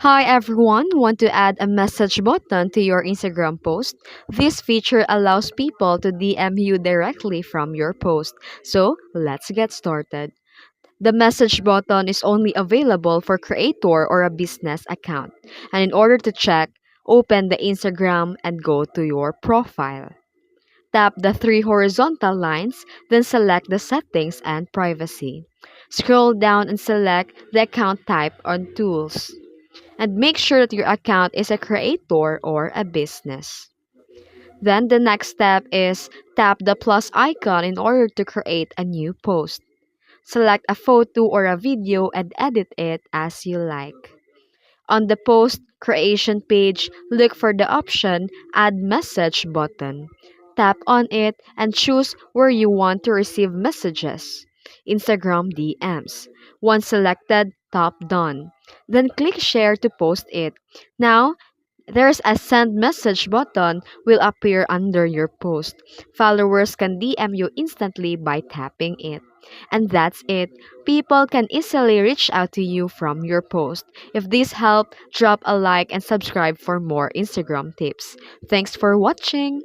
Hi everyone, want to add a message button to your Instagram post? This feature allows people to DM you directly from your post. So, let's get started. The message button is only available for creator or a business account. And in order to check, open the Instagram and go to your profile. Tap the three horizontal lines, then select the settings and privacy. Scroll down and select the account type on tools and make sure that your account is a creator or a business. Then the next step is tap the plus icon in order to create a new post. Select a photo or a video and edit it as you like. On the post creation page, look for the option Add Message button. Tap on it and choose where you want to receive messages. Instagram DMs. Once selected, tap Done. Then click Share to post it. Now, there's a send message button will appear under your post. Followers can DM you instantly by tapping it. And that's it. People can easily reach out to you from your post. If this helped, drop a like and subscribe for more Instagram tips. Thanks for watching.